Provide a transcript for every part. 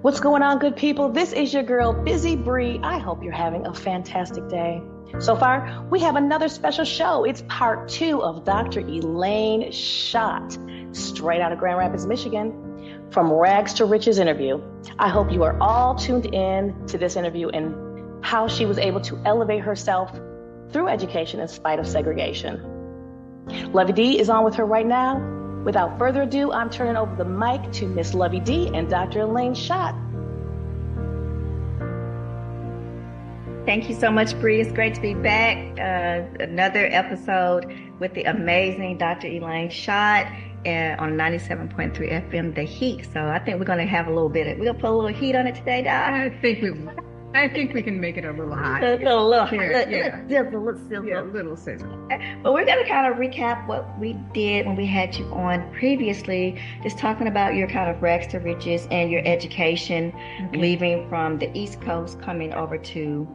What's going on, good people? This is your girl, Busy Bree. I hope you're having a fantastic day. So far, we have another special show. It's part 2 of Dr. Elaine Schott, straight out of Grand Rapids, Michigan, from Rags to Riches interview. I hope you are all tuned in to this interview and how she was able to elevate herself through education in spite of segregation. Lovie D is on with her right now. Without further ado, I'm turning over the mic to Miss Lovie D and Dr. Elaine Schott. Thank you so much, Bree. It's great to be back. Another episode with the amazing Dr. Elaine Schott on 97.3 FM, The Heat. So I think we're going to have a little bit we're going to put a little heat on it today, Doc. I think we can make it a little hot. A little sizzle. But we're going to kind of recap what we did when we had you on previously, just talking about your kind of rags to riches and your education, leaving from the East Coast, coming over to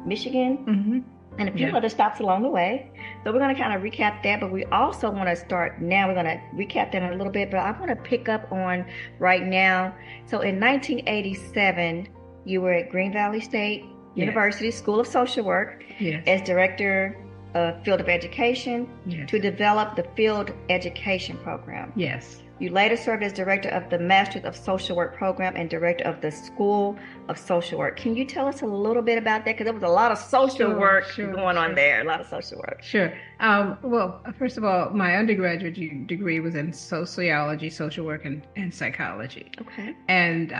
Michigan, and a few other stops along the way. So we're going to kind of recap that, but we also want to start now. We're going to recap that in a little bit, but I want to pick up on right now. So in 1987, you were at Green Valley State University School of Social Work as Director of Field of Education to develop the Field Education Program. Yes. You later served as Director of the Masters of Social Work Program and Director of the School of Social Work. Can you tell us a little bit about that? Because there was a lot of social work going on there, a lot of social work. Sure. Well, first of all, my undergraduate degree was in sociology, social work, and psychology. Okay. And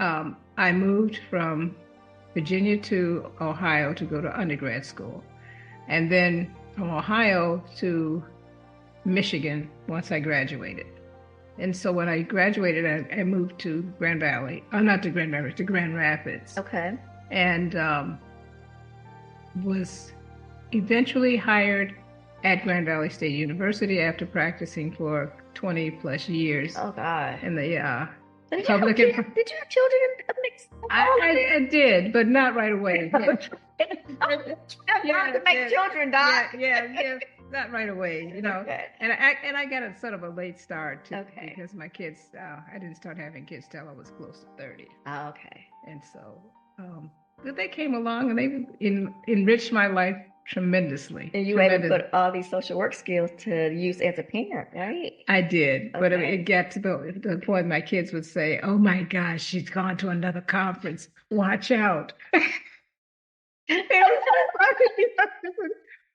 I moved from Virginia to Ohio to go to undergrad school. And then from Ohio to Michigan once I graduated. And so when I graduated, I moved to Grand Valley. Not to Grand Valley, to Grand Rapids. Okay. And was eventually hired at Grand Valley State University after practicing for 20 plus years. Oh, God. In the did public. Did you have children in mix? I did, but not right away. You have to make children, Doc. Yeah. Not right away, Okay. And I got a sort of a late start too, because my kids, I didn't start having kids till I was close to 30. Oh, okay. And so, but they came along and they enriched my life tremendously. And you were able to put all these social work skills to use as a parent, right? I did, but it got to the point my kids would say, "Oh my gosh, she's gone to another conference. Watch out."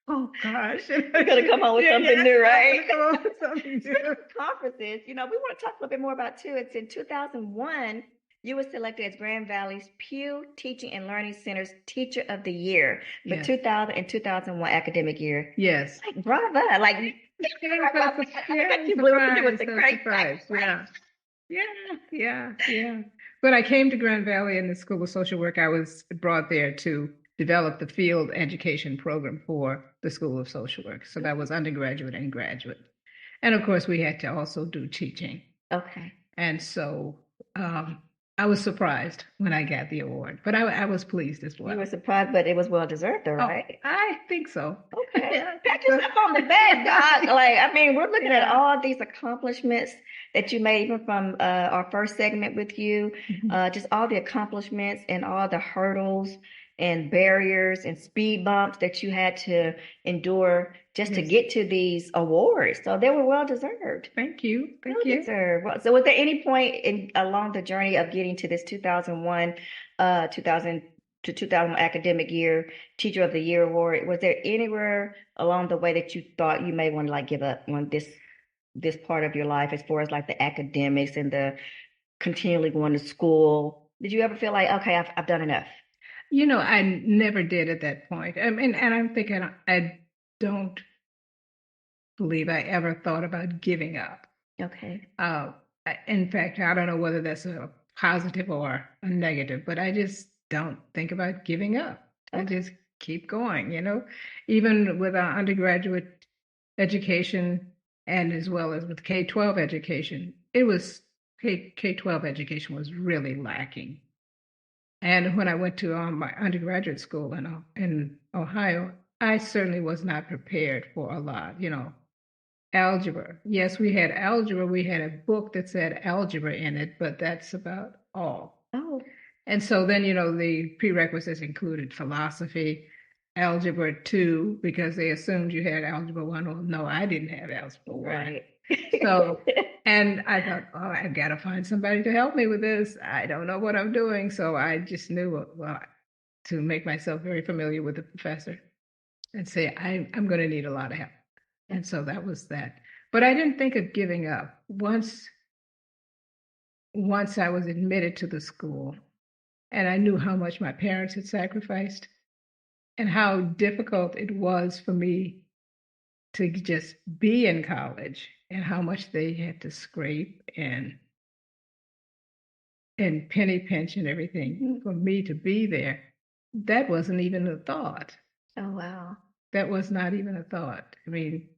Oh gosh. We're going to come on with something new, right? Come on with something new. Conferences, we want to talk a little bit more about too. It's in 2001, you were selected as Grand Valley's Pew Teaching and Learning Center's Teacher of the Year for 2000 and 2001 academic year. Yes. Like, bravo. Like, you blew it with the great surprise. Yeah. When I came to Grand Valley in the School of Social Work, I was brought there to develop the field education program for the School of Social Work. So that was undergraduate and graduate. And of course, we had to also do teaching. Okay. And so I was surprised when I got the award, but I was pleased as well. You were surprised, but it was well deserved, though, right? I think so. Okay. Pat yourself on the back, Doc. We're looking at all these accomplishments that you made, even from our first segment with you, just all the accomplishments and all the hurdles and barriers and speed bumps that you had to endure just to get to these awards. So they were well deserved. Thank you. Deserved. So was there any point along the journey of getting to this 2001 to 2000 academic year Teacher of the Year award? Was there anywhere along the way that you thought you may want to give up on this part of your life, as far as the academics and the continually going to school? Did you ever feel like, okay, I've done enough? I never did at that point. I mean, and I'm thinking, I don't believe I ever thought about giving up. Okay. In fact, I don't know whether that's a positive or a negative, but I just don't think about giving up. Okay. I just keep going, even with our undergraduate education and as well as with K-12 education, K-12 education was really lacking. And when I went to my undergraduate school in Ohio, I certainly was not prepared for a lot, Algebra. Yes, we had algebra. We had a book that said algebra in it, but that's about all. Oh. And so then, the prerequisites included philosophy, algebra 2, because they assumed you had algebra 1. Well, no, I didn't have algebra 1. Right. So, and I thought, oh, I've got to find somebody to help me with this. I don't know what I'm doing. So I just knew, well, to make myself very familiar with the professor and say, I'm going to need a lot of help. And so that was that. But I didn't think of giving up. Once I was admitted to the school, and I knew how much my parents had sacrificed and how difficult it was for me to just be in college and how much they had to scrape and penny pinch and everything for me to be there. That wasn't even a thought. Oh, wow. That was not even a thought. I mean,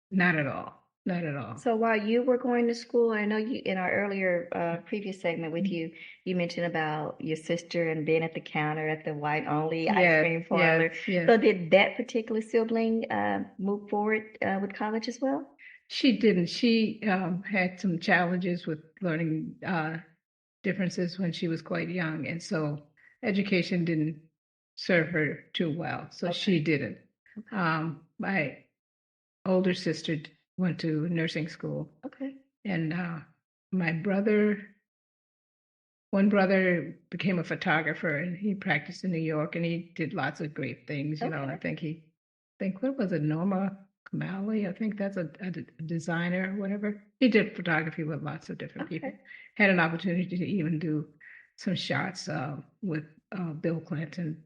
not at all. Not at all. So while you were going to school, I know you in our earlier previous segment with you, you mentioned about your sister and being at the counter at the white only ice cream parlor. Yes. So did that particular sibling move forward with college as well? She didn't. She had some challenges with learning differences when she was quite young, and so education didn't serve her too well. So she didn't. My older sister went to nursing school. Okay. And one brother became a photographer, and he practiced in New York, and he did lots of great things. I think what was it, Norma Kamali? I think that's a designer or whatever. He did photography with lots of different people. Had an opportunity to even do some shots with Bill Clinton.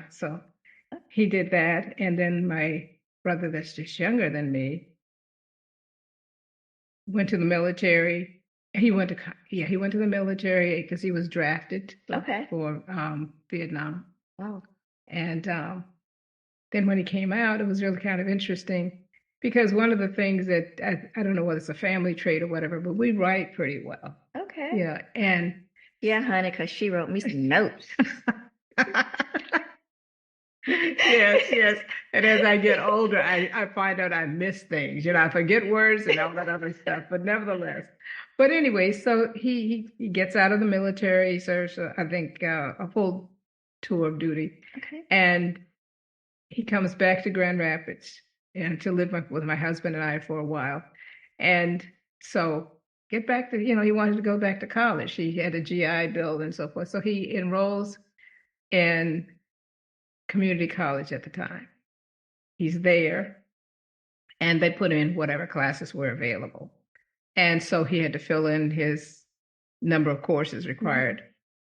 So he did that. And then my brother that's just younger than me went to the military. He went to the military because he was drafted for Vietnam. Wow. And then when he came out, it was really kind of interesting because one of the things that I don't know whether it's a family trait or whatever, but we write pretty well. Okay. Yeah. And yeah, honey, because she wrote me some notes. Yes. And as I get older, I find out I miss things. I forget words and all that other stuff. But nevertheless, anyway, so he gets out of the military, serves I think a full tour of duty, and he comes back to Grand Rapids and to live with my husband and I for a while, and so get back to he wanted to go back to college. He had a GI Bill and so forth, so he enrolls in community college at the time. He's there, and they put in whatever classes were available. And so he had to fill in his number of courses required.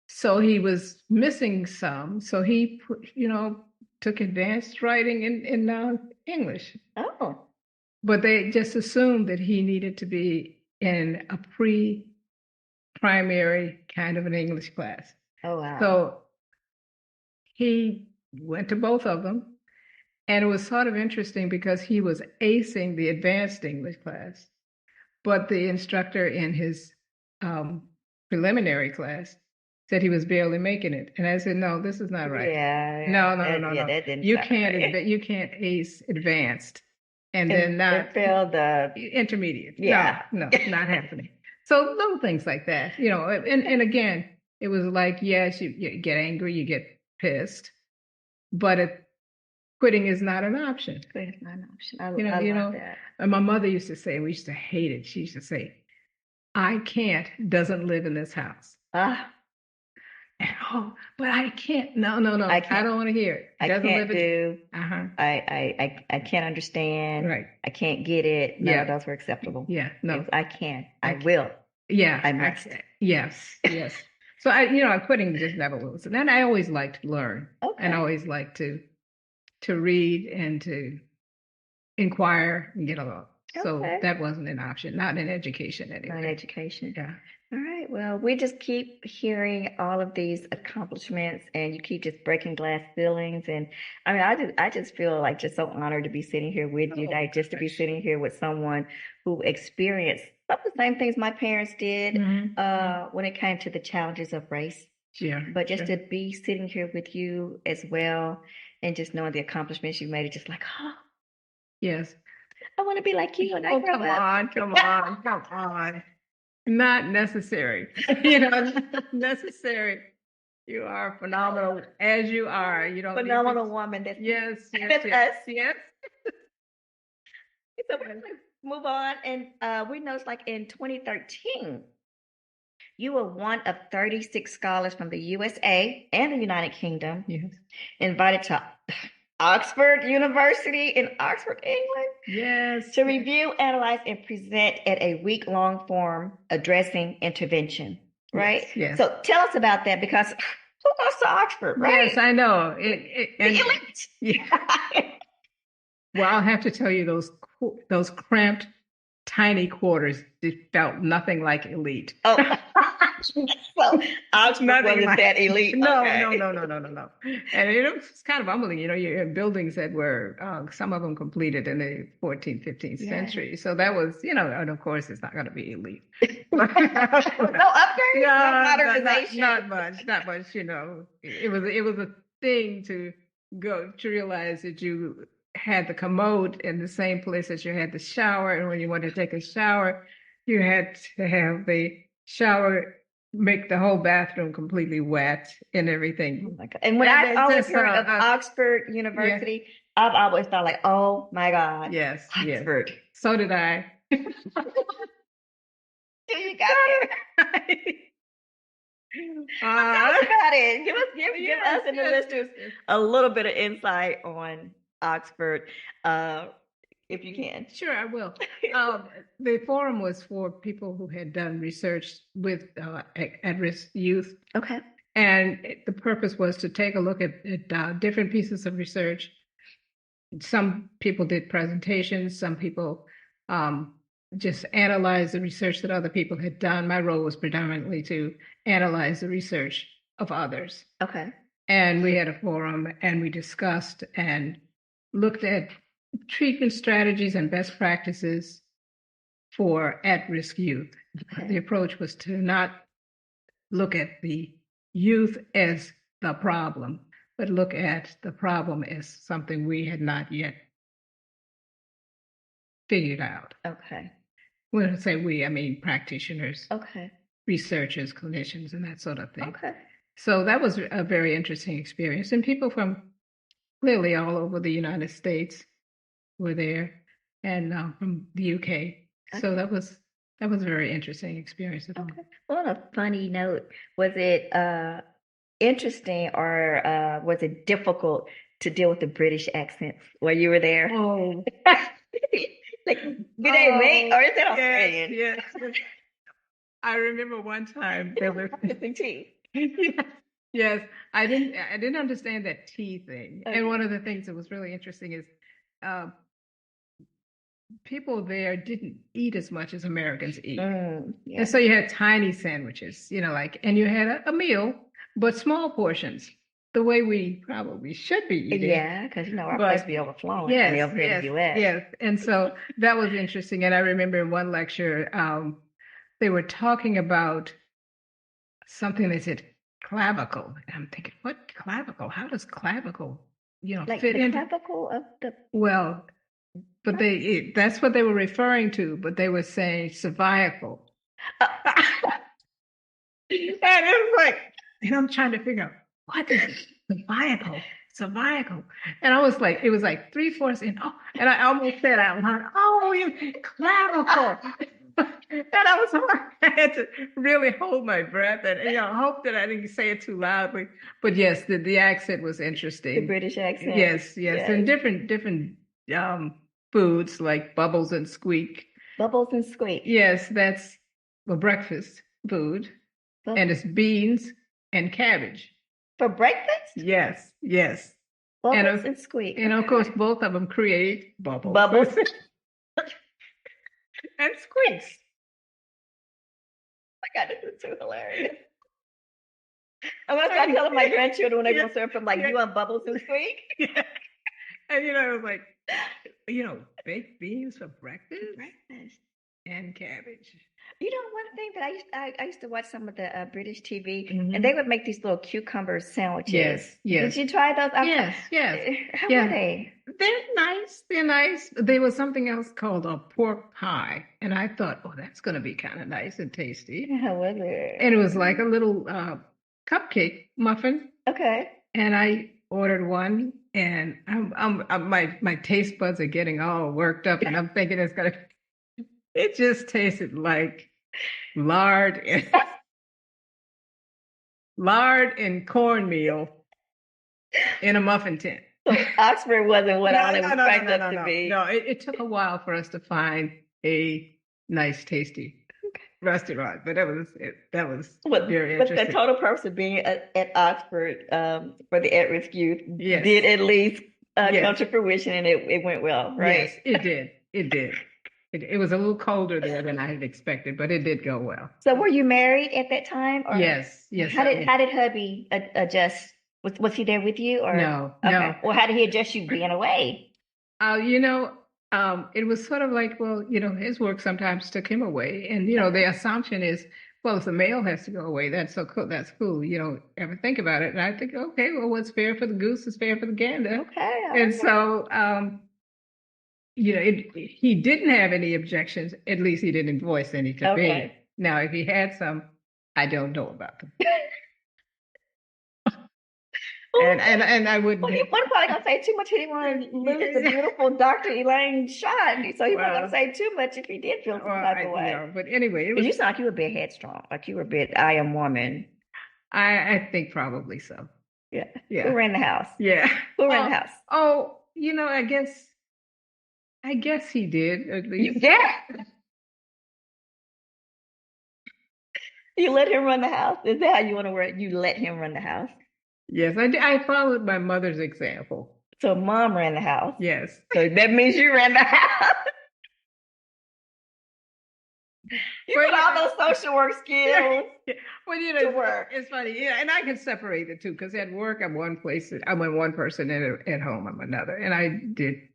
So he was missing some. So he took advanced writing in English. Oh. But they just assumed that he needed to be in a pre-primary kind of an English class. Oh, wow. So he went to both of them. And it was sort of interesting because he was acing the advanced English class, but the instructor in his preliminary class said he was barely making it. And I said, no, this is not right. Yeah. No. That didn't You can't ace advanced and then not fail the intermediate. Yeah. No, not happening. So little things like that, and again, it was like, yes, you get angry, you get pissed, but quitting is not an option. Quitting is not an option. I love that. And my mother used to say, we used to hate it. She used to say, I can't doesn't live in this house. And, but I can't. No. I don't want to hear it. I can't do. I can't understand. Right. I can't get it. No, those were acceptable. Yeah. No. I can. I will. Yeah. I must. Yes. So quitting just never was. And then I always liked to learn. And I always liked to read and to inquire and get along. So that wasn't an option, not in education anyway. Not in education. Yeah. All right. Well, we just keep hearing all of these accomplishments, and you keep just breaking glass ceilings. And I mean, I just feel like just so honored to be sitting here with you, like just to be sitting here with someone who experienced some of the same things my parents did when it came to the challenges of race. Yeah. But just to be sitting here with you as well, and just knowing the accomplishments you made, it's just like, oh, yes, I want to be like you. And come on. not necessary. Not necessary. You are phenomenal as you are. You don't Phenomenal need to, woman. That's yes, that's yes, us. yes. So we're going to move on, and we noticed like in 2013, you were one of 36 scholars from the USA and the United Kingdom Yes. invited to Oxford University in Oxford, England, Yes. to review, analyze, and present at a week-long forum addressing intervention. Right? Yes. So tell us about that, because who goes to Oxford, right? Yes, I know. The elite. Yeah. Well, I'll have to tell you those cramped, tiny quarters, it felt nothing like elite. Oh, so Oxford wasn't like that elite. No, Okay. no. And it was kind of humbling. You're in buildings that were, some of them completed in the 14th, 15th Yeah. century. So that was, and of course, it's not going to be elite. No upgrades, no modernization. Not much. It was a thing to go to realize that you had the commode in the same place that you had the shower, and when you wanted to take a shower, you had to have the shower make the whole bathroom completely wet and everything. Oh my God. And when I've always heard of Oxford University, I've always thought like, oh my God. Yes. Oxford. Yes. So did I. Till you got there. Tell us about it. Give us and the listeners a little bit of insight on Oxford, if you can. Sure, I will. The forum was for people who had done research with at-risk youth. Okay. And the purpose was to take a look at different pieces of research. Some people did presentations. Some people just analyzed the research that other people had done. My role was predominantly to analyze the research of others. Okay. And we had a forum, and we discussed and looked at treatment strategies and best practices for at-risk youth. Okay. The approach was to not look at the youth as the problem, but look at the problem as something we had not yet figured out. Okay. When I say we, I mean practitioners, okay, researchers, clinicians, and that sort of thing. Okay. So that was a very interesting experience. And people from clearly all over the United States were there, and from the UK. Okay. So that was a very interesting experience. Okay. Well, on a funny note, was it interesting or was it difficult to deal with the British accents while you were there? Oh. Like, do they make, or is it Australian? Yes. I remember one time there were missing teeth. Yes, I didn't understand that tea thing. Okay. And one of the things that was really interesting is people there didn't eat as much as Americans eat. Yeah. And so you had tiny sandwiches, and you had a meal, but small portions, the way we probably should be eating. Yeah, because our place be overflowing. Yes, over here in the US. Yes, and so that was interesting. And I remember in one lecture, they were talking about something. They said clavicle. And I'm thinking, what clavicle? How does clavicle, like fit the into clavicle of the? Well, but that's what they were referring to. But they were saying cervical. And it was like, I'm trying to figure out what is cervical. And I was like, it was like 3/4 in. Oh, and I almost said out loud, oh, you clavicle. And I had to really hold my breath and hope that I didn't say it too loudly. But yes, the accent was interesting. The British accent. Yes. And different foods like bubbles and squeak. Bubbles and squeak. Yes, that's a breakfast food. And it's beans and cabbage. For breakfast? Yes. Bubbles and squeak. And of course, both of them create bubbles. And squeaks. My God, this is so hilarious. I'm going to start telling my grandchildren when they're going to serve them, like, you want bubbles and squeak? Yeah. And, it was like, baked beans for breakfast? And cabbage. One thing that I used to watch some of the British TV, and they would make these little cucumber sandwiches. Yes. Did you try those? Yes. How were they? they're nice. They're nice. There was something else called a pork pie, and I thought, oh, that's going to be kind of nice and tasty. How was it? And it was like a little cupcake muffin. Okay. And I ordered one, and my taste buds are getting all worked up, and I'm thinking it's gonna. It just tasted like lard and cornmeal in a muffin tin. So Oxford wasn't what I was expected to be. No, it took a while for us to find a nice, tasty restaurant, but that was very interesting. But the total purpose of being at Oxford for the at-risk youth yes. did at least come to fruition, and it went well, right? Yes, it did. It did. It was a little colder there than I had expected, but it did go well. So were you married at that time? Or yes. How did hubby adjust? Was he there with you? Or no? Okay. No. Well, how did he adjust you being away? It was sort of like, well, his work sometimes took him away, and the assumption is, well, if the male has to go away, that's so cool. That's cool. You don't ever think about it, and I think, okay, well, what's fair for the goose is fair for the gander. Okay. And so, he didn't have any objections. At least he didn't voice any to me. Now, if he had some, I don't know about them. And I wouldn't. Well, he wasn't probably gonna say too much. He didn't want to lose the beautiful Dr. Elaine Schott, so he wasn't gonna say too much if he did feel some type of way. But anyway, you sound like you were a bit headstrong, like you were a bit I am woman. I think probably so. Yeah. Yeah. Who ran the house? Yeah. Who ran the house? Oh, I guess he did at least. Yeah. You let him run the house? Is that how you want to work? You let him run the house? Yes, I followed my mother's example. So mom ran the house? Yes. So that means you ran the house? You put all those social work skills to work. It's funny. Yeah, and I can separate the two because at work I'm one person, and at home I'm another. And I did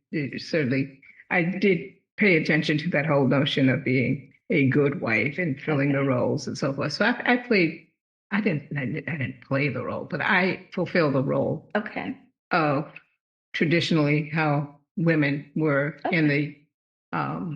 pay attention to that whole notion of being a good wife and filling the roles and so forth. So I played. I didn't play the role, but I fulfilled the role. Okay. Of traditionally how women were in the 60s,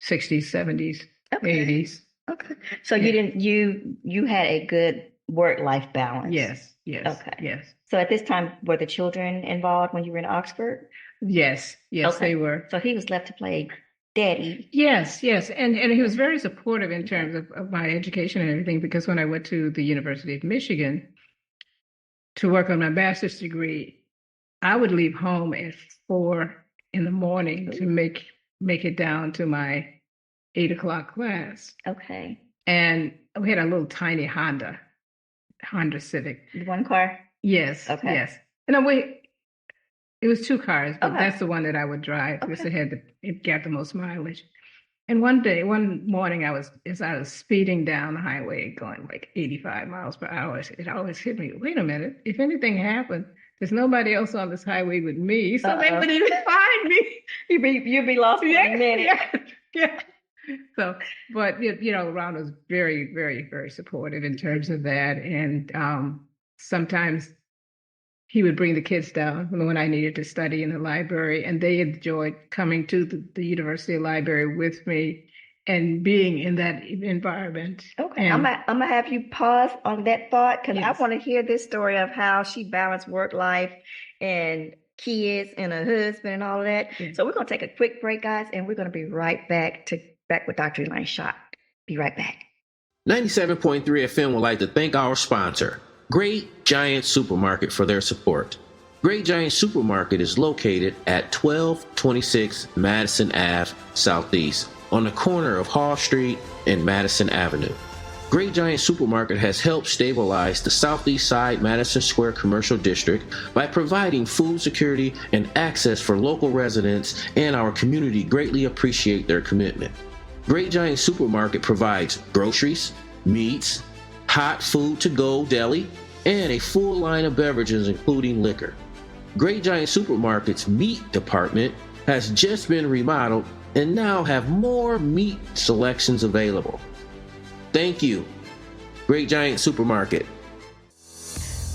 70s, 80s. Okay. So you had a good work-life balance. Yes. Okay. Yes. So at this time, were the children involved when you were in Oxford? Yes, they were. So he was left to play daddy. Yes. And he was very supportive in terms of my education and everything, because when I went to the University of Michigan to work on my master's degree, I would leave home at 4 a.m. to make it down to my 8 o'clock class. Okay. And we had a little tiny Honda Civic. One car? Yes. Okay. Yes. And it was 2 cars, but that's the one that I would drive because it got the most mileage. And one morning, as I was speeding down the highway, going like 85 miles per hour, it always hit me, wait a minute, if anything happened, there's nobody else on this highway with me, so they wouldn't even find me. You'd be lost for a minute. Yeah. So, but Ron was very, very, very supportive in terms of that, and sometimes he would bring the kids down when I needed to study in the library, and they enjoyed coming to the university library with me and being in that environment. Okay, I'm gonna have you pause on that thought because Yes. I want to hear this story of how she balanced work life and kids and a husband and all of that. Yes. So we're gonna take a quick break, guys, and we're gonna be right back with Dr. Elaine Schott. Be right back. 97.3 FM would like to thank our sponsor, Great Giant Supermarket, for their support. Great Giant Supermarket is located at 1226 Madison Ave Southeast on the corner of Hall Street and Madison Avenue. Great Giant Supermarket has helped stabilize the Southeast Side Madison Square Commercial District by providing food security and access for local residents, and our community greatly appreciate their commitment. Great Giant Supermarket provides groceries, meats, hot food to go deli, and a full line of beverages including liquor. Great Giant Supermarket's meat department has just been remodeled and now have more meat selections available. Thank you, Great Giant Supermarket.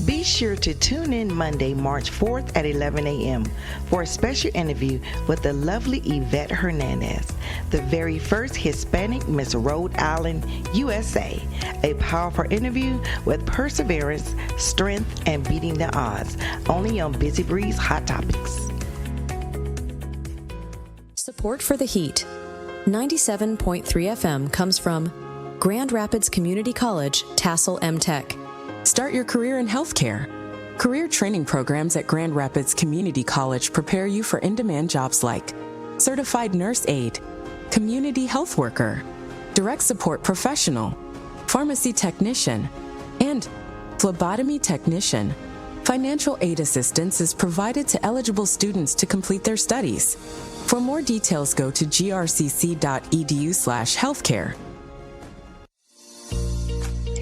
Be sure to tune in Monday, March 4th at 11 a.m. for a special interview with the lovely Yvette Hernandez, the very first Hispanic Miss Rhode Island, USA. A powerful interview with perseverance, strength, and beating the odds, only on Busy Breeze Hot Topics. Support for the Heat. 97.3 FM comes from Grand Rapids Community College, Tassel M-Tech. Start your career in healthcare. Career training programs at Grand Rapids Community College prepare you for in-demand jobs like certified nurse aide, community health worker, direct support professional, pharmacy technician, and phlebotomy technician. Financial aid assistance is provided to eligible students to complete their studies. For more details, go to grcc.edu/healthcare.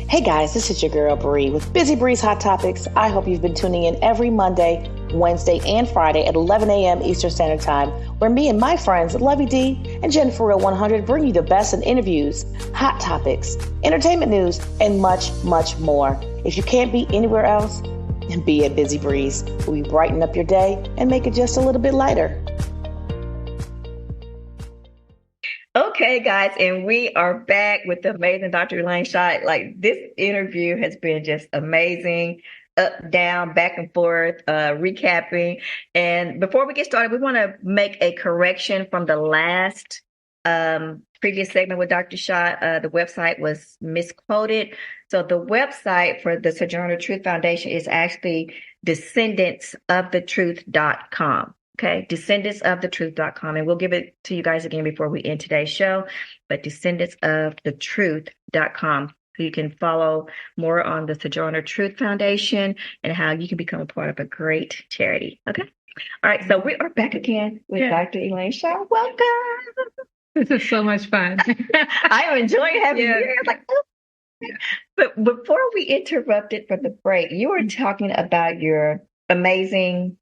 Hey guys, this is your girl Bree with Busy Breeze Hot Topics. I hope you've been tuning in every Monday, Wednesday, and Friday at 11 a.m. Eastern Standard Time, where me and my friends Lovie D and Jennifer Real 100 bring you the best in interviews, hot topics, entertainment news, and much, much more. If you can't be anywhere else, then be at Busy Breeze. We'll brighten up your day and make it just a little bit lighter. Okay, guys, and we are back with the amazing Dr. Elaine Schott. Like, this interview has been just amazing, up, down, back and forth, recapping. And before we get started, we want to make a correction from the last previous segment with Dr. Schott. The website was misquoted. So the website for the Sojourner Truth Foundation is actually descendantsofthetruth.com. Okay, descendantsofthetruth.com. And we'll give it to you guys again before we end today's show. But descendantsofthetruth.com. So you can follow more on the Sojourner Truth Foundation and how you can become a part of a great charity. Okay. All right. So we are back again with Dr. Elaine Schott. Welcome. This is so much fun. I am enjoying having you here. Like, oh. But before we interrupted for the break, you were talking about your amazing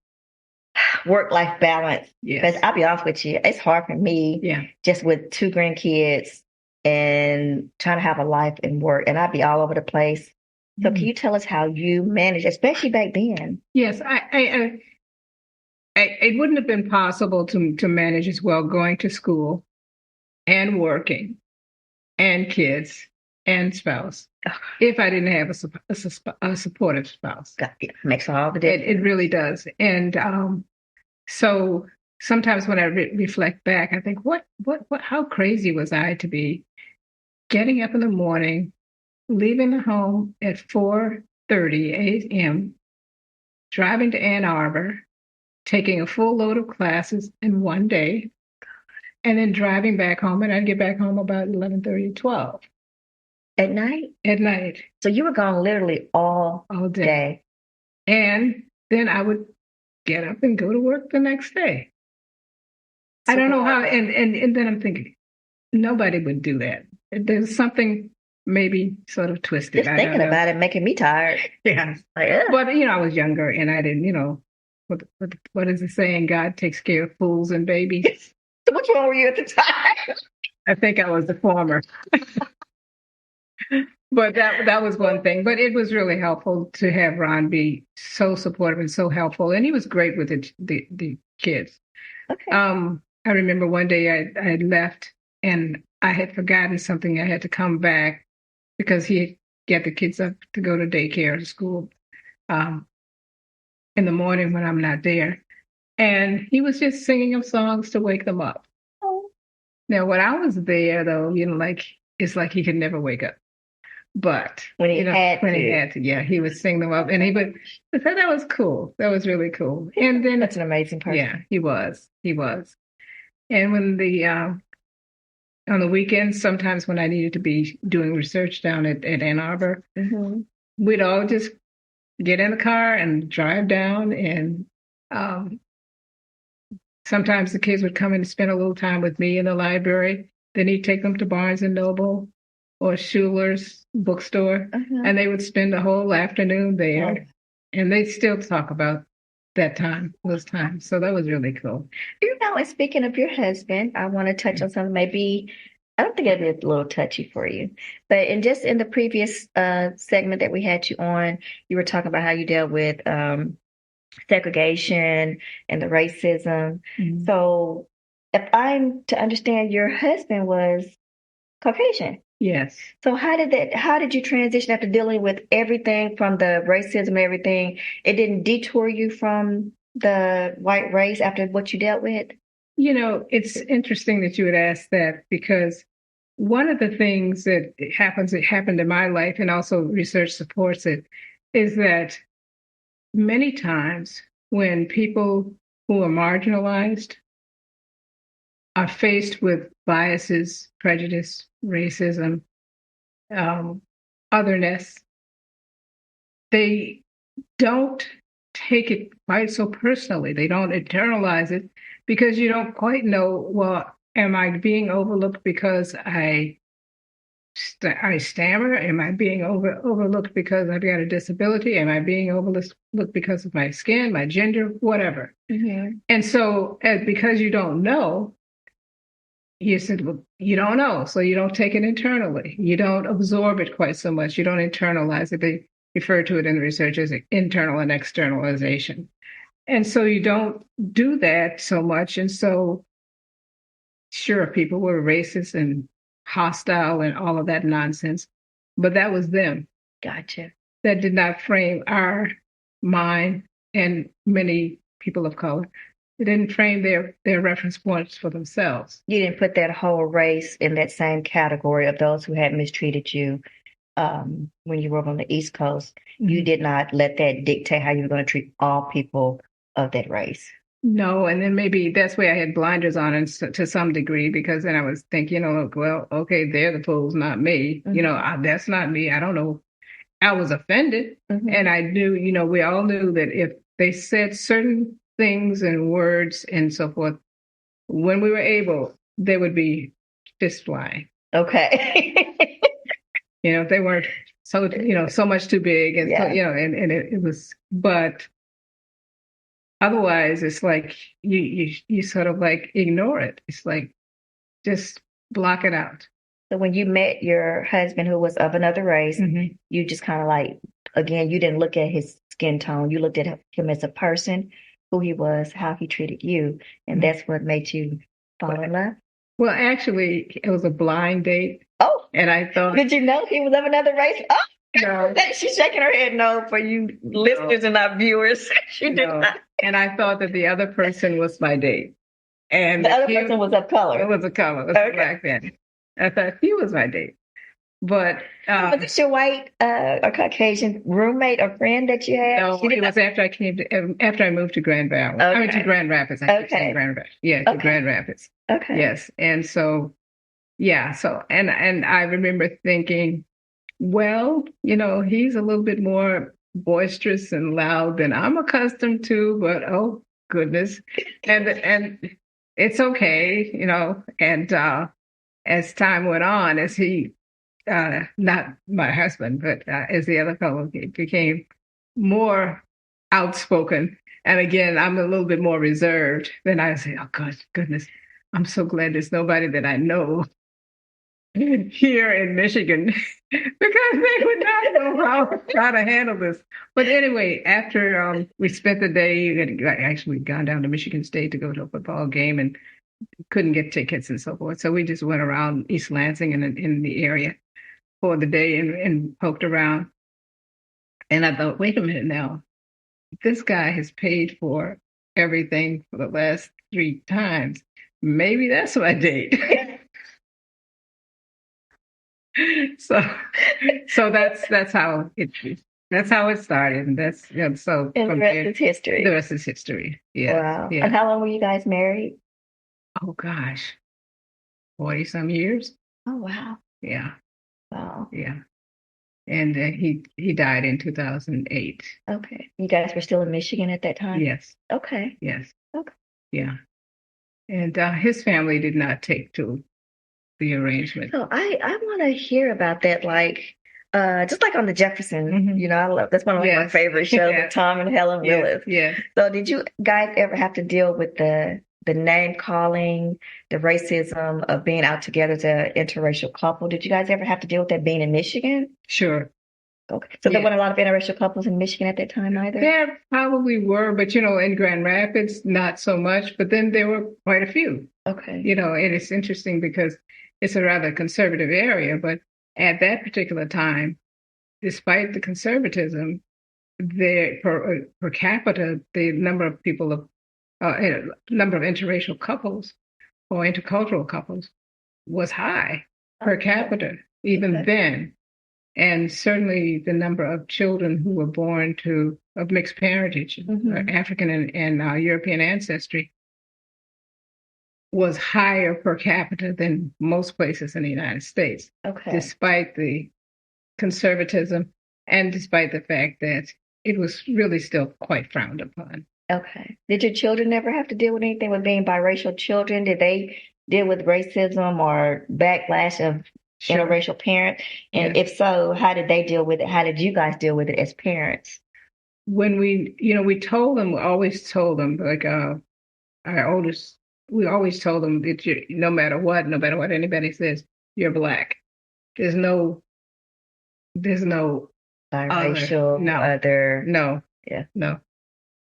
work-life balance. Yes. Because I'll be honest with you, it's hard for me just with 2 grandkids and trying to have a life and work, and I'd be all over the place. So can you tell us how you manage, especially back then? Yes, it wouldn't have been possible to manage as well going to school and working and kids and spouse if I didn't have a supportive spouse. It makes all the difference. It really does. And so sometimes when I reflect back, I think, how crazy was I to be getting up in the morning, leaving the home at 4:30 a.m., driving to Ann Arbor, taking a full load of classes in one day, and then driving back home. And I'd get back home about 11:30, 12. At night? At night. So you were gone literally all day. And then I would get up and go to work the next day. So I don't know how, and then I'm thinking, nobody would do that. There's something maybe sort of twisted. Just thinking about it making me tired. Yeah. But, I was younger and I didn't, what is the saying? God takes care of fools and babies. So which one were you at the time? I think I was the former. But that was one thing. But it was really helpful to have Ron be so supportive and so helpful. And he was great with the kids. Okay. I remember one day I had left and I had forgotten something. I had to come back because he get the kids up to go to daycare or school in the morning when I'm not there. And he was just singing them songs to wake them up. Oh. Now, when I was there, though, it's like he could never wake up. But when he had to, he would sing them up, and he would. So that was cool. That was really cool. And then that's an amazing person. Yeah, he was. And when on the weekends, sometimes when I needed to be doing research down at Ann Arbor, we'd all just get in the car and drive down. And sometimes the kids would come and spend a little time with me in the library. Then he'd take them to Barnes and Noble or Schuler's bookstore, and they would spend the whole afternoon there. And they still talk about those times. So that was really cool. And speaking of your husband, I want to touch on something maybe I don't think it'd be a little touchy for you. But in the previous segment that we had you on, you were talking about how you dealt with segregation and the racism. Mhm. So if I'm to understand, your husband was Caucasian. Yes. So how did you transition after dealing with everything from the racism and everything? It didn't detour you from the white race after what you dealt with? It's interesting that you would ask that, because one of the things that happened in my life, and also research supports it, is that many times when people who are marginalized are faced with biases, prejudice, racism, otherness, they don't take it quite so personally. They don't internalize it, because you don't quite know, well, am I being overlooked because I stammer? Am I being overlooked because I've got a disability? Am I being overlooked because of my skin, my gender, whatever? Mm-hmm. And so, because you don't know, you said, well, you don't know, so you don't take it internally. You don't absorb it quite so much. You don't internalize it. They refer to it in the research as internal and externalization. And so you don't do that so much. And so, sure, people were racist and hostile and all of that nonsense, but that was them. Gotcha. That did not frame our mind and many people of color. They didn't frame their reference points for themselves. You didn't put that whole race in that same category of those who had mistreated you when you were on the East Coast. Mm-hmm. You did not let that dictate how you were going to treat all people of that race. No, and then maybe that's why I had blinders on to some degree, because then I was thinking, well, okay, they're the fools, not me. Mm-hmm. That's not me. I don't know. I was offended, mm-hmm. and I knew, we all knew that if they said certain things and words and so forth, when we were able, they would be fist flying. Okay. If they weren't so much too big, and yeah. and it was, but otherwise it's like you sort of like ignore it. It's like just block it out. So when you met your husband, who was of another race, mm-hmm. you just kind of like, again, you didn't look at his skin tone. You looked at him as a person, who he was, how he treated you. And mm-hmm. that's what made you fall in love? Well, actually, it was a blind date. Oh. And I thought... Did you know he was of another race? Oh. No. She's shaking her head no for you listeners and our viewers. She did not. And I thought that the other person was my date. And the other person was of color. It was a color. It was a black man. I thought he was my date. But was this your white or Caucasian roommate or friend that you had? No, it was after I moved to Grand Valley. Okay. I mean to Grand Rapids. I keep saying Grand Rapids. Yeah, to Grand Rapids. Okay. Yes. And so, yeah. So, and I remember thinking, well, he's a little bit more boisterous and loud than I'm accustomed to, but oh goodness. And it's okay, and as time went on, as he, not my husband, but as the other fellow became more outspoken. And again, I'm a little bit more reserved. Then I say, oh, goodness, I'm so glad there's nobody that I know here in Michigan, because they would not know how to handle this. But anyway, after we spent the day, we had actually gone down to Michigan State to go to a football game and couldn't get tickets and so forth. So we just went around East Lansing and in the area for the day and poked around. And I thought, wait a minute now, this guy has paid for everything for the last 3 times. Maybe that's my date. So that's how it started, and that's so. And the rest is history. The rest is history. Yeah. Wow. Yeah. And how long were you guys married? Oh gosh, 40-some years. Oh wow. Yeah. Wow. Yeah. And he died in 2008. Okay. You guys were still in Michigan at that time? Yes. Okay. Yes. Okay. Yeah. And his family did not take to the arrangement. So I want to hear about that, like just like on the Jeffersons. Mm-hmm. I love that's one of my favorite shows with Tom and Helen Willis. Yeah. So did you guys ever have to deal with the the name calling, the racism of being out together as an interracial couple. Did you guys ever have to deal with that being in Michigan? Sure. Okay. So there weren't a lot of interracial couples in Michigan at that time either? There probably were, but in Grand Rapids, not so much. But then there were quite a few. Okay. And it's interesting because it's a rather conservative area, but at that particular time, despite the conservatism, there per capita, the number of people number of interracial couples or intercultural couples was high per capita even then. And certainly the number of children who were born of mixed parentage, African and European ancestry, was higher per capita than most places in the United States, despite the conservatism and despite the fact that it was really still quite frowned upon. Okay. Did your children ever have to deal with anything with being biracial children? Did they deal with racism or backlash of interracial parents? And if so, how did they deal with it? How did you guys deal with it as parents? When we always told them, like our oldest, we always told them that no matter what anybody says, you're Black. There's no biracial, other. No. Yeah. No.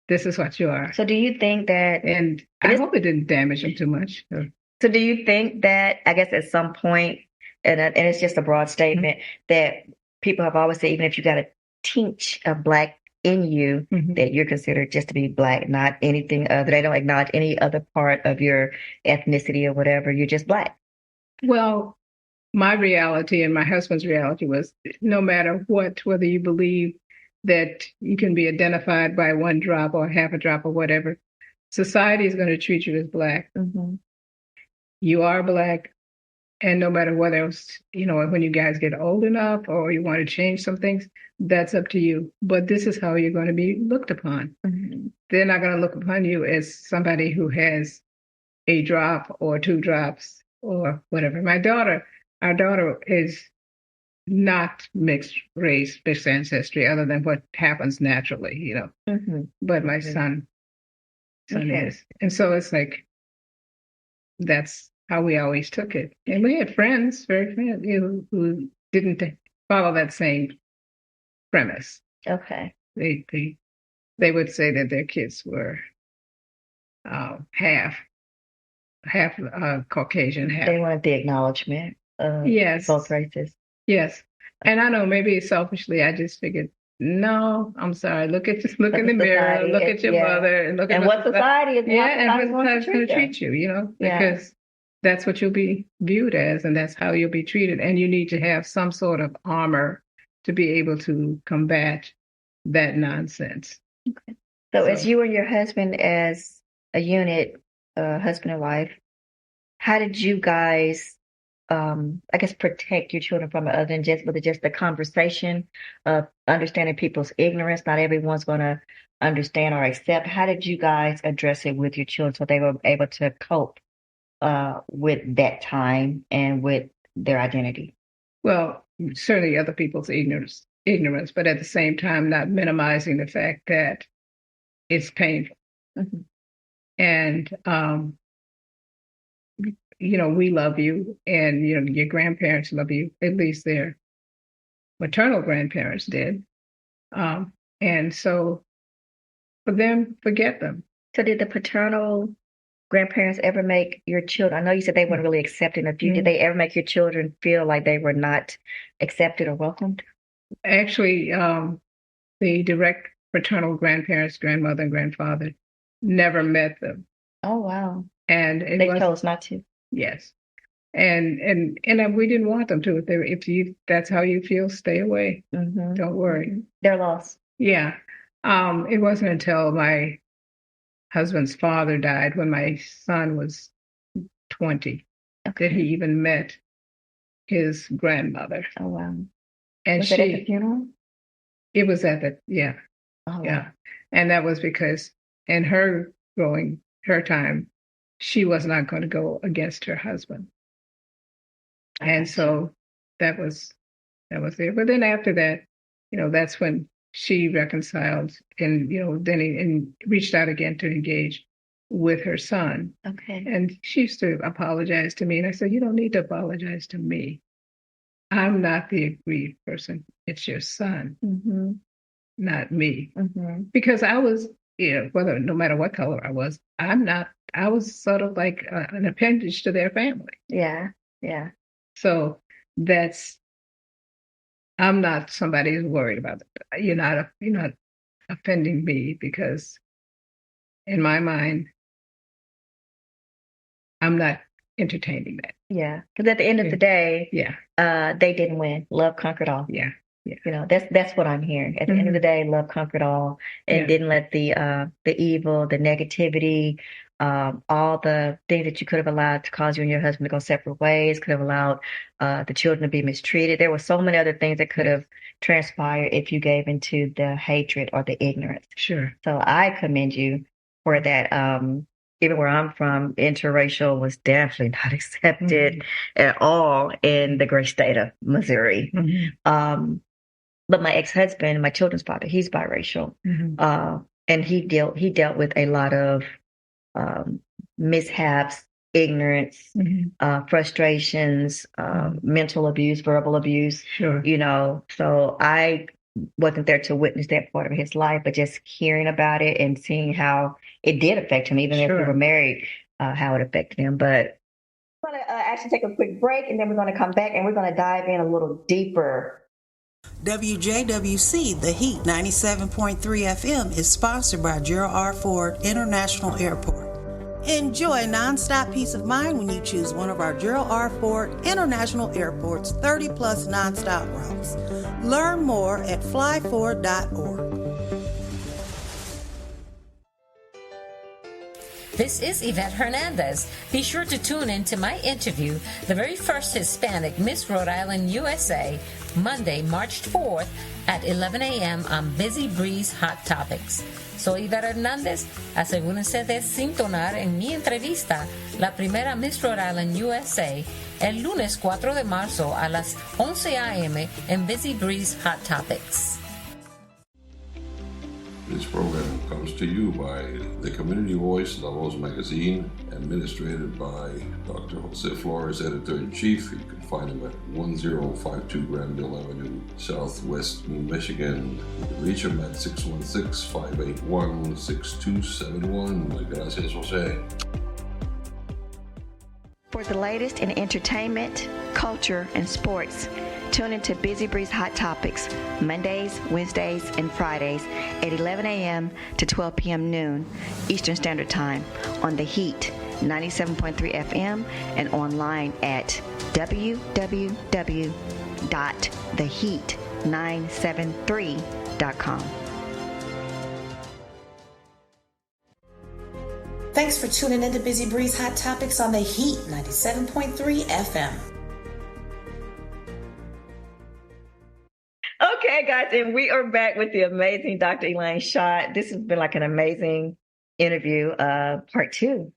This is what you are. So do you think that... And I hope it didn't damage them too much. So do you think that, I guess at some point, and it's just a broad statement, that people have always said, even if you got a tinge of Black in you, that you're considered just to be Black, not anything other. They don't acknowledge any other part of your ethnicity or whatever. You're just Black. Well, my reality and my husband's reality was no matter whether you believe that you can be identified by one drop or half a drop or whatever, society is going to treat you as Black. You are Black. And no matter what else, when you guys get old enough or you want to change some things, that's up to you. But this is how you're going to be looked upon. They're not going to look upon you as somebody who has a drop or two drops or whatever. Our daughter is not mixed race, mixed ancestry, other than what happens naturally, But my son is. And so it's like, that's how we always took it. And we had friends, very friends, who didn't follow that same premise. Okay. They would say that their kids were half Caucasian, half. They wanted the acknowledgement of both races. Yes. And I know maybe selfishly, I just figured, no, I'm sorry. Look in the mirror, look at your mother, and look at what society is. And what society's going to treat you, because that's what you'll be viewed as, and that's how you'll be treated. And you need to have some sort of armor to be able to combat that nonsense. Okay. So as you and your husband as a unit, husband and wife, how did you guys, I guess, protect your children from it other than just the conversation of understanding people's ignorance? Not everyone's going to understand or accept. How did you guys address it with your children so they were able to cope with that time and with their identity? Well, certainly other people's ignorance, but at the same time, not minimizing the fact that it's painful. And, we love you, and, your grandparents love you, at least their maternal grandparents did. And so for them, forget them. So did the paternal grandparents ever make your children, I know you said they weren't really accepting of you, did they ever make your children feel like they were not accepted or welcomed? Actually, the direct paternal grandparents, grandmother and grandfather, never met them. Oh, wow. And they chose not to. Yes. And we didn't want them to. If that's how you feel, stay away. Don't worry. They're lost. Yeah. It wasn't until my husband's father died, when my son was 20, that he even met his grandmother. Oh, wow. And was it at the funeral? It was at the, yeah. Oh, yeah. Wow. And that was because in her time, she was not going to go against her husband. And so that was it. But then after that, that's when she reconciled and, then reached out again to engage with her son. Okay. And she used to apologize to me. And I said, you don't need to apologize to me. I'm not the aggrieved person. It's your son, not me. Because I was, no matter what color I was, I was sort of like an appendage to their family. Yeah. Yeah. So I'm not somebody who's worried about it. You're not offending me, because in my mind, I'm not entertaining that. Yeah. Because at the end of the day, they didn't win. Love conquered all. Yeah. That's what I'm hearing. At the end of the day, love conquered all, and didn't let the evil, the negativity, all the things that you could have allowed to cause you and your husband to go separate ways, could have allowed the children to be mistreated. There were so many other things that could have transpired if you gave into the hatred or the ignorance. Sure. So I commend you for that. Even where I'm from, interracial was definitely not accepted at all in the great state of Missouri. But my ex-husband, my children's father, he's biracial. And he dealt with a lot of mishaps, ignorance, frustrations, mental abuse, verbal abuse. Sure. So I wasn't there to witness that part of his life, but just hearing about it and seeing how it did affect him, even if we were married, how it affected him. But we're going to actually take a quick break, and then we're going to come back and we're going to dive in a little deeper. WJWC, The Heat 97.3 FM is sponsored by Gerald R. Ford International Airport. Enjoy nonstop peace of mind when you choose one of our Gerald R. Ford International Airport's 30-plus nonstop routes. Learn more at flyford.org. This is Yvette Hernandez. Be sure to tune in to my interview, the very first Hispanic Miss Rhode Island, USA, Monday, March 4th at 11 a.m. on Busy Breeze Hot Topics. Soy Yvette Hernández. Asegúrense de sintonar en mi entrevista, la primera Miss Rhode Island USA, el lunes 4 de marzo a las 11 a.m. en Busy Breeze Hot Topics. This program comes to you by the Community Voice, La Voz Magazine, administrated by Dr. Jose Flores, Editor-in-Chief. You can find him at 1052 Granville Avenue, Southwest New Michigan. You can reach him at 616-581-6271. Gracias, Jose. For the latest in entertainment, culture, and sports, tune into Busy Breeze Hot Topics, Mondays, Wednesdays, and Fridays at 11 a.m. to 12 p.m. noon Eastern Standard Time on The Heat 97.3 FM and online at www.theheat973.com. Thanks for tuning in to Busy Breeze Hot Topics on The Heat 97.3 FM. Okay, guys, and we are back with the amazing Dr. Elaine Schott. This has been like an amazing interview, part 2.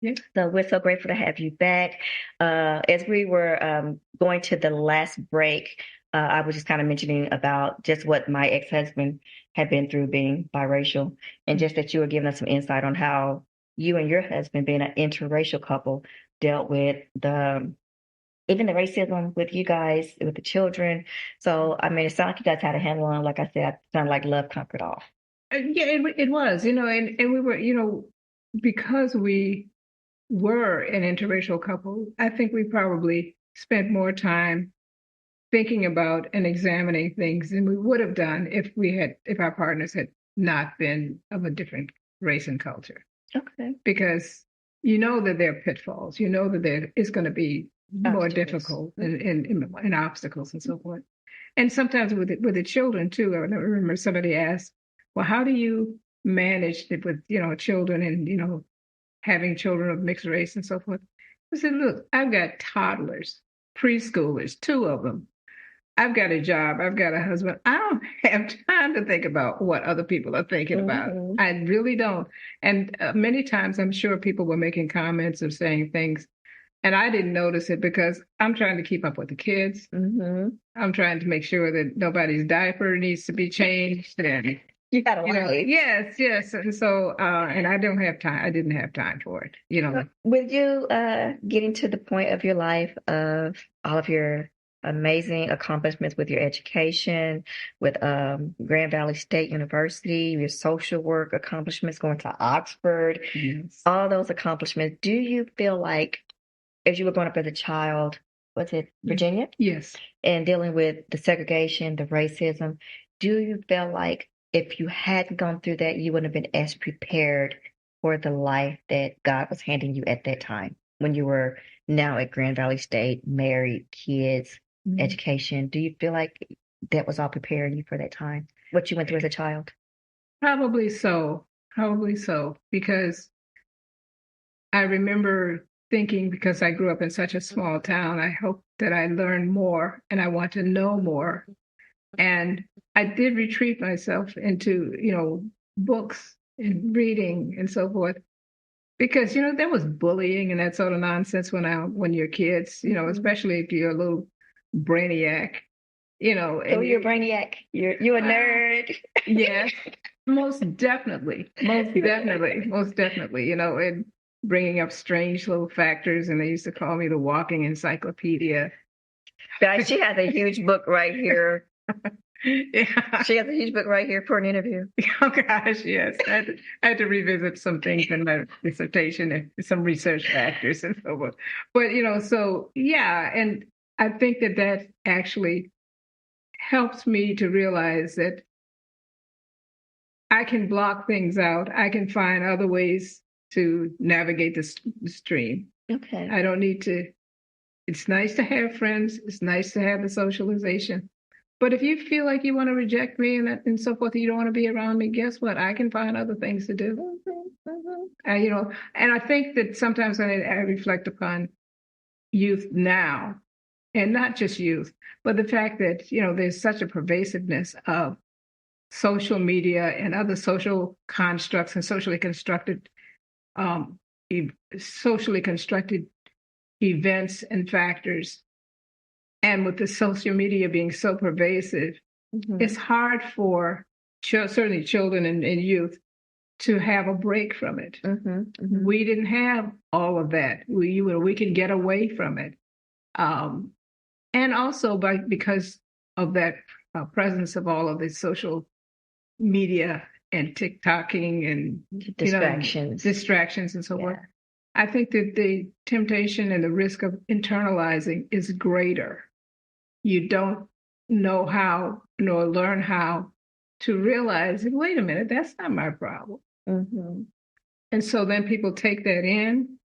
Yeah. So we're so grateful to have you back. As we were going to the last break, I was just kind of mentioning about just what my ex-husband had been through being biracial, and just that you were giving us some insight on how you and your husband, being an interracial couple, dealt with even the racism with you guys, with the children. So, I mean, it sounds like you guys had a handle on, like I said, it sounded like love conquered all. Yeah, it was, and we were, because we were an interracial couple, I think we probably spent more time thinking about and examining things than we would have done if our partners had not been of a different race and culture. Okay. Because that there are pitfalls, that there is going to be more difficult and obstacles and so forth. And sometimes with the children too. I remember somebody asked, well, how do you manage it with, children and, having children of mixed race and so forth? I said, look, I've got toddlers, preschoolers, 2 of them. I've got a job. I've got a husband. I don't have time to think about what other people are thinking about. I really don't. And many times I'm sure people were making comments or saying things, and I didn't notice it because I'm trying to keep up with the kids. I'm trying to make sure that nobody's diaper needs to be changed, and You had a You know, life. yes. And so, and I didn't have time for it, you know. With you getting to the point of your life of all of your amazing accomplishments with your education, with Grand Valley State University, your social work accomplishments, going to Oxford, Yes. all those accomplishments, do you feel like as you were growing up as a child, was it Virginia? Yes. And dealing with the segregation, the racism, do you feel like if you hadn't gone through that, you wouldn't have been as prepared for the life that God was handing you at that time when you were now at Grand Valley State, married, kids, education? Do you feel like that was all preparing you for that time, what you went through as a child? Probably so. Because I remember thinking, because I grew up in such a small town, I hope that I learned more and I want to know more. And I did retreat myself into, books and reading and so forth. Because, there was bullying and that sort of nonsense when you're kids, especially if you're a little brainiac, So you're a brainiac. You're a nerd. Yes, most definitely, and bringing up strange little factors. And they used to call me the walking encyclopedia. Guys, she has a huge book right here. Yeah. She has a huge book right here for an interview. Oh gosh, yes. I had to revisit some things in my dissertation and some research factors and so forth. But so yeah, and I think that actually helps me to realize that I can block things out. I can find other ways to navigate the stream. Okay. I don't need to. It's nice to have friends. It's nice to have the socialization. But if you feel like you want to reject me and so forth, you don't want to be around me, guess what? I can find other things to do. And I think that sometimes when I reflect upon youth now, and not just youth, but the fact that, there's such a pervasiveness of social media and other social constructs and socially constructed events and factors. And with the social media being so pervasive, it's hard for certainly children and youth to have a break from it. We didn't have all of that. We could get away from it. And also because of that presence of all of the social media and TikToking and distractions and so forth. I think that the temptation and the risk of internalizing is greater. You don't know how nor learn how to realize, wait a minute, that's not my problem. And so then people take that in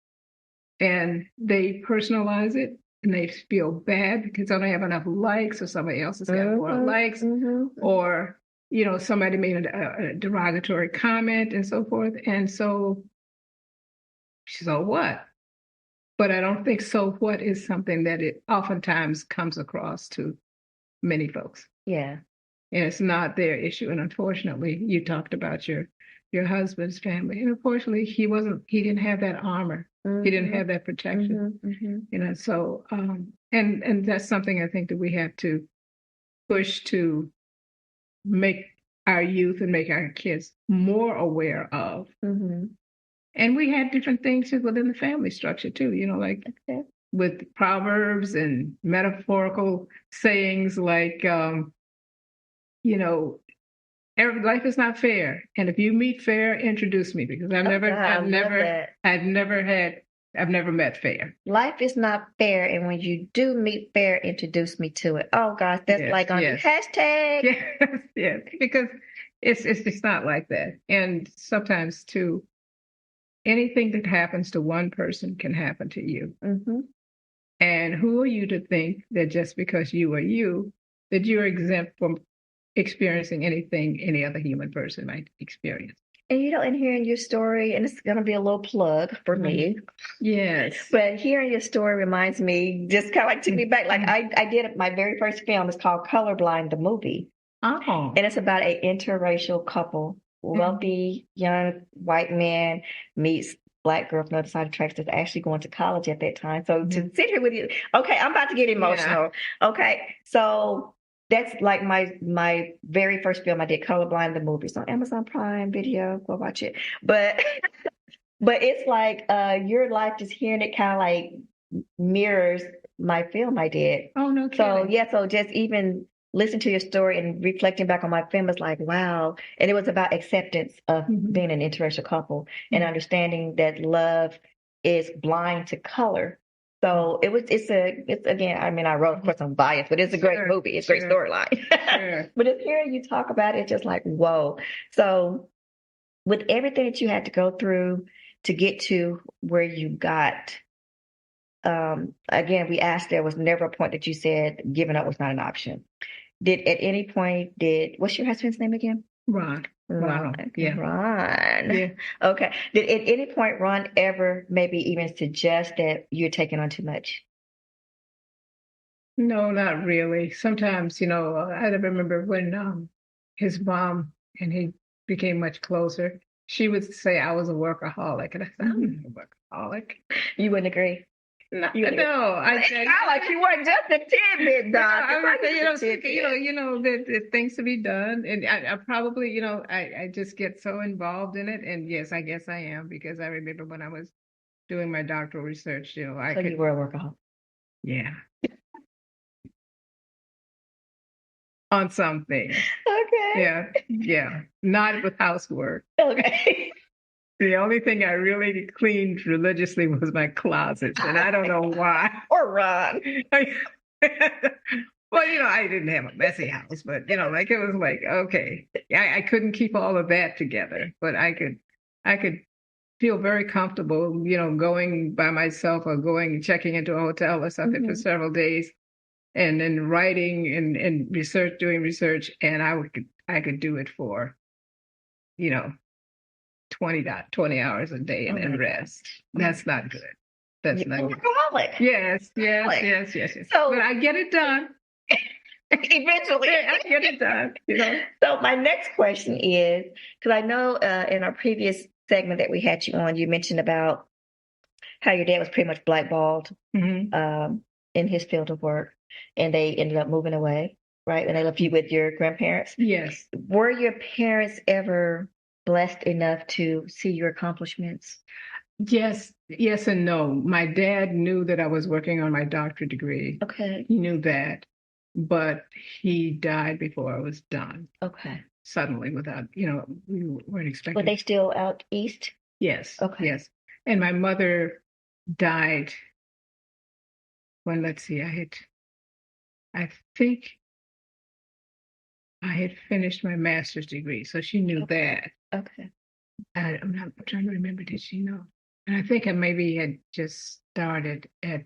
and they personalize it and they feel bad because they don't have enough likes, or somebody else has got more likes, or somebody made a derogatory comment and so forth. And so what? But I don't think so what is something that it oftentimes comes across to many folks. Yeah. And it's not their issue. And unfortunately, you talked about your husband's family. And unfortunately, he didn't have that armor. He didn't have that protection. So, and that's something I think that we have to push to make our youth and make our kids more aware of. And we had different things within the family structure too, with proverbs and metaphorical sayings like, life is not fair. And if you meet fair, introduce me, because I've never met fair. Life is not fair. And when you do meet fair, introduce me to it. Oh gosh, that's on the hashtag. Yes, because it's just not like that. And sometimes too, anything that happens to one person can happen to you. And who are you to think that just because you are you, that you're exempt from experiencing anything any other human person might experience? And and hearing your story, and it's going to be a little plug for me. Yes. But hearing your story reminds me, just kind of like took me back. Like I did my very first film. It's called Colorblind, the movie. Oh. And it's about an interracial couple. Wealthy young white man meets Black girl from the other side of the tracks that's actually going to college at that time. So to sit here with you, okay, I'm about to get emotional. Okay, so that's like my very first film I did, Colorblind the movie. It's on Amazon Prime Video. Go watch it. But but it's like your life, just hearing it kind of like mirrors my film I did. Oh, no So kidding. yeah, so just even listening to your story and reflecting back on my film is like, wow. And it was about acceptance of being an interracial couple and understanding that love is blind to color. So it's again, I mean, I wrote, of course, I'm biased, but it's a great movie. It's a great storyline. But just hearing you talk about it, it's just like, whoa. So with everything that you had to go through to get to where you got, again, we asked, there was never a point that you said giving up was not an option. Did at any point, what's your husband's name again? Ron. Yeah. Ron. Yeah. Okay. Did at any point Ron ever maybe even suggest that you're taking on too much? No, not really. Sometimes, I remember when his mom and he became much closer, she would say I was a workaholic. And I said, I'm not a workaholic. You wouldn't agree? No, I said, like you weren't just a tidbit, Doc. There's things to be done, and I probably, I just get so involved in it, and yes, I guess I am, because I remember when I was doing my doctoral research, you were a workaholic. Yeah, on something. Okay. Yeah, not with housework. Okay. The only thing I really cleaned religiously was my closets, and I don't know why. Or Ron. Well, I didn't have a messy house, but it was like, okay, I couldn't keep all of that together, but I could feel very comfortable, going by myself or checking into a hotel or something for several days, and then writing and doing research, and I could do it for, 20 hours a day and then rest. That's not good. That's not good. Workaholic. Yes. So, but I get it done. Eventually. I get it done, So my next question is, because I know in our previous segment that we had you on, you mentioned about how your dad was pretty much blackballed in his field of work, and they ended up moving away, right? And they left you with your grandparents. Yes. Were your parents ever blessed enough to see your accomplishments? Yes and no. My dad knew that I was working on my doctorate degree. Okay. He knew that, but he died before I was done. Okay. Suddenly, without, we weren't expecting. Were they still out east? Yes. Okay. Yes. And my mother died when, let's see, I think I had finished my master's degree, so she knew that. Okay. I'm trying to remember, did she know? And I think I maybe had just started at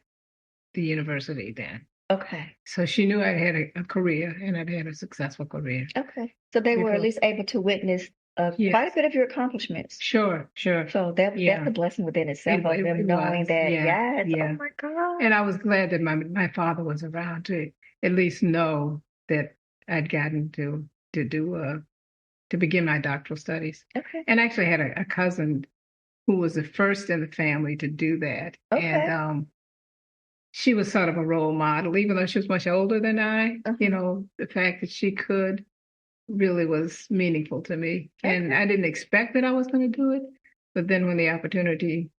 the university then. Okay. So she knew I had a career, and I'd had a successful career. Okay. So they were at least able to witness quite a bit of your accomplishments. Sure. So that's a blessing within itself, of them knowing that. Yes. Oh my God. And I was glad that my father was around to at least know that I'd gotten to begin my doctoral studies. Okay. And I actually had a cousin who was the first in the family to do that. Okay. And she was sort of a role model, even though she was much older than I. The fact that she could really was meaningful to me. Okay. And I didn't expect that I was going to do it. But then when the opportunity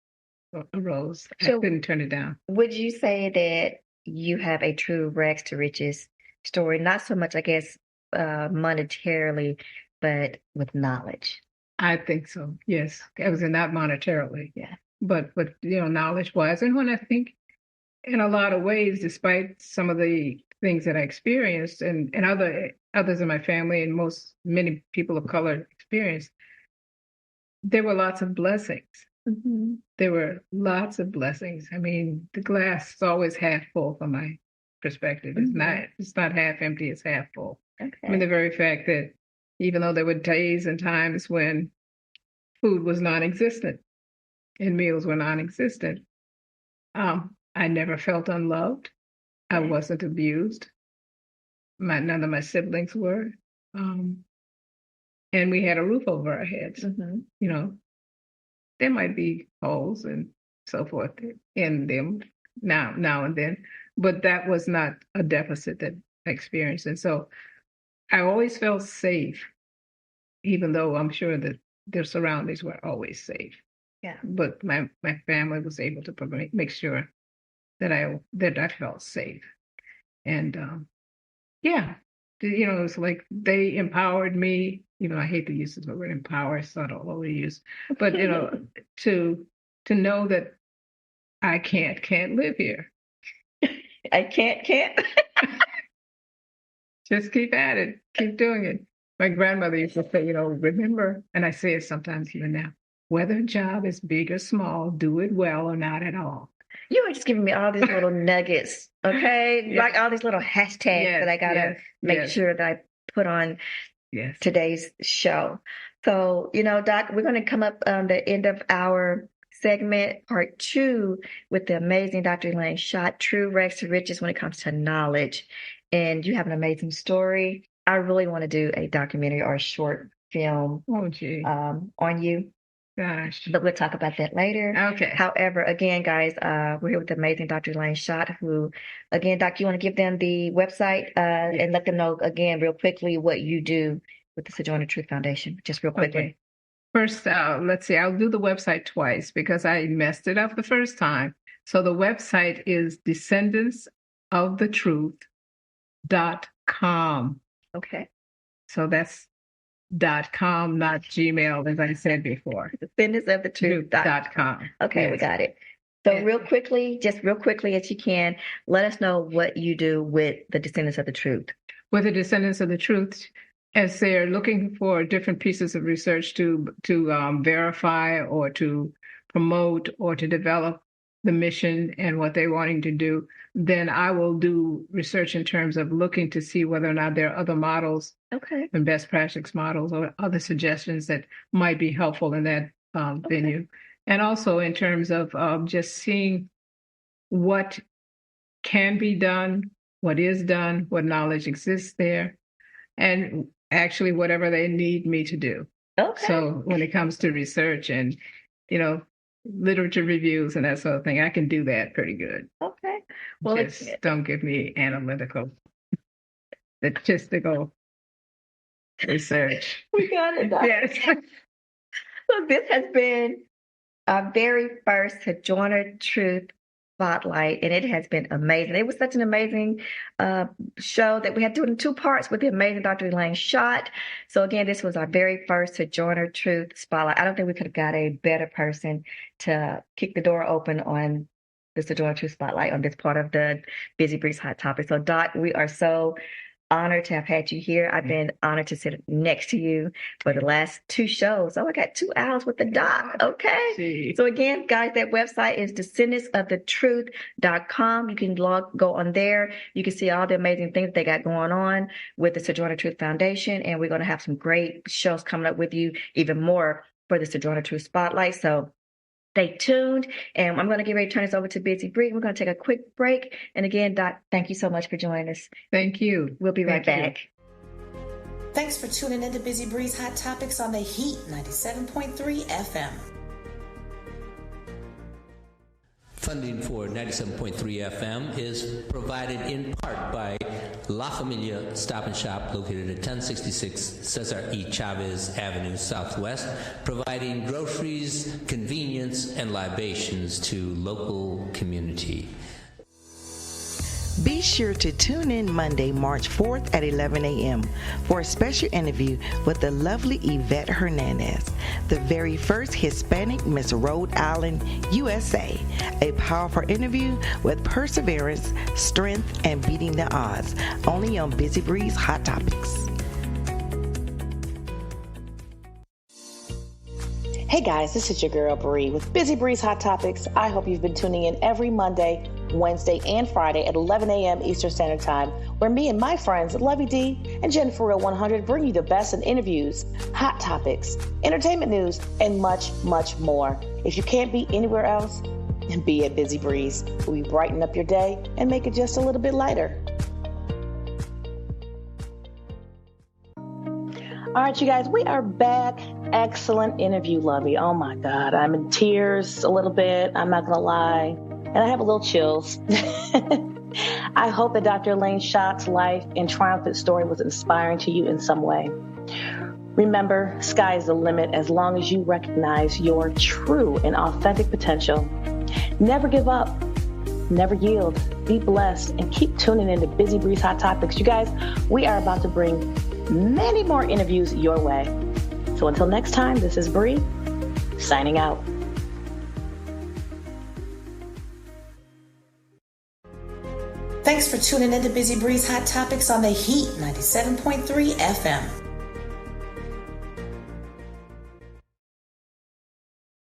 arose, I couldn't turn it down. Would you say that you have a true rags to riches story? Not so much, I guess, monetarily, but with knowledge. I think so. Yes. I was not monetarily. Yeah. But knowledge wise. And when I think in a lot of ways, despite some of the things that I experienced and others in my family and many people of color experienced, there were lots of blessings. Mm-hmm. There were lots of blessings. I mean, the glass is always half full from my perspective. It's not half empty, it's half full. Okay. I mean, the very fact that even though there were days and times when food was non-existent and meals were non-existent, I never felt unloved. I wasn't abused. None of my siblings were. And we had a roof over our heads. Mm-hmm. There might be holes and so forth in them now and then, but that was not a deficit experience. And so I always felt safe, even though I'm sure that their surroundings were always safe. Yeah. But my family was able to make sure that I felt safe. And it's like they empowered me. I hate to use the word empower, so I don't overuse, but to know that I can't live here. I can't. Just keep at it. Keep doing it. My grandmother used to say, remember, and I say it sometimes even now, whether a job is big or small, do it well or not at all. You are just giving me all these little nuggets, okay? Yes. Like all these little hashtags that I got to make sure that I put on today's show. So, Doc, we're going to come up on the end of our segment, part 2, with the amazing Dr. Elaine Schott, True Rags to Riches when it comes to knowledge. And you have an amazing story. I really want to do a documentary or a short film on you. Gosh. But we'll talk about that later. Okay. However, again, guys, we're here with the amazing Dr. Elaine Schott, who, again, Doc, you want to give them the website and let them know, again, real quickly, what you do with the Sojourner Truth Foundation, just real quickly. Okay. First, let's see, I'll do the website twice because I messed it up the first time. So the website is descendantsofThetruth.com. Okay. So that's .com, not Gmail, as I said before. DescendantsofThetruth.com. Okay, we got it. So real quickly as you can, let us know what you do with the Descendants of the Truth. With the Descendants of the Truth, as they're looking for different pieces of research to verify or to promote or to develop the mission and what they're wanting to do, then I will do research in terms of looking to see whether or not there are other models and best practice models or other suggestions that might be helpful in that venue. And also in terms of just seeing what can be done, what is done, what knowledge exists there, and actually whatever they need me to do. Okay. So when it comes to research and, literature reviews and that sort of thing, I can do that pretty good. Okay. Well, just don't give me analytical, statistical research. We got it. Yes. So this has been our very first Sojourner Truth Spotlight, and it has been amazing. It was such an amazing show that we had to do it in 2 parts with the amazing Dr. Elaine Schott. So again, this was our very first Sojourner Truth Spotlight. I don't think we could have got a better person to kick the door open on the Sojourner Truth Spotlight on this part of the Busy Breeze Hot Topic. So Doc, we are so honored to have had you here. I've been honored to sit next to you for the last 2 shows. Oh, I got 2 hours with the Doc. Okay. So again, guys, that website is descendantsofThetruth.com. You can go on there. You can see all the amazing things they got going on with the Sojourner Truth Foundation. And we're going to have some great shows coming up with you, even more for the Sojourner Truth Spotlight. So stay tuned, and I'm going to get ready to turn this over to Busy Bree. We're going to take a quick break. And again, Doc, thank you so much for joining us. Thank you. We'll be right back. Thanks for tuning in to Busy Breeze Hot Topics on the Heat 97.3 FM. Funding for 97.3 FM is provided in part by La Familia Stop and Shop, located at 1066 Cesar E. Chavez Avenue Southwest, providing groceries, convenience, and libations to local community. Be sure to tune in Monday, March 4th at 11 a.m. for a special interview with the lovely Yvette Hernandez, the very first Hispanic Miss Rhode Island, USA. A powerful interview with perseverance, strength, and beating the odds, only on Busy Breeze Hot Topics. Hey guys, this is your girl Bree with Busy Breeze Hot Topics. I hope you've been tuning in every Monday, Wednesday, and Friday at 11 a.m. Eastern Standard Time, where me and my friends Lovie D and Jennifer Real 100 bring you the best in interviews, hot topics, entertainment news, and much, much more. If you can't be anywhere else, then be at Busy Breeze. We brighten up your day and make it just a little bit lighter. All right, you guys, we are back. Excellent interview, Lovie. Oh my God, I'm in tears a little bit. I'm not gonna lie. And I have a little chills. I hope that Dr. Elaine Schott's life and triumphant story was inspiring to you in some way. Remember, sky is the limit as long as you recognize your true and authentic potential. Never give up. Never yield. Be blessed and keep tuning into Busy Bree's Hot Topics. You guys, we are about to bring many more interviews your way. So until next time, this is Bree signing out. Thanks for tuning into Busy Bree's Hot Topics on the Heat 97.3 FM.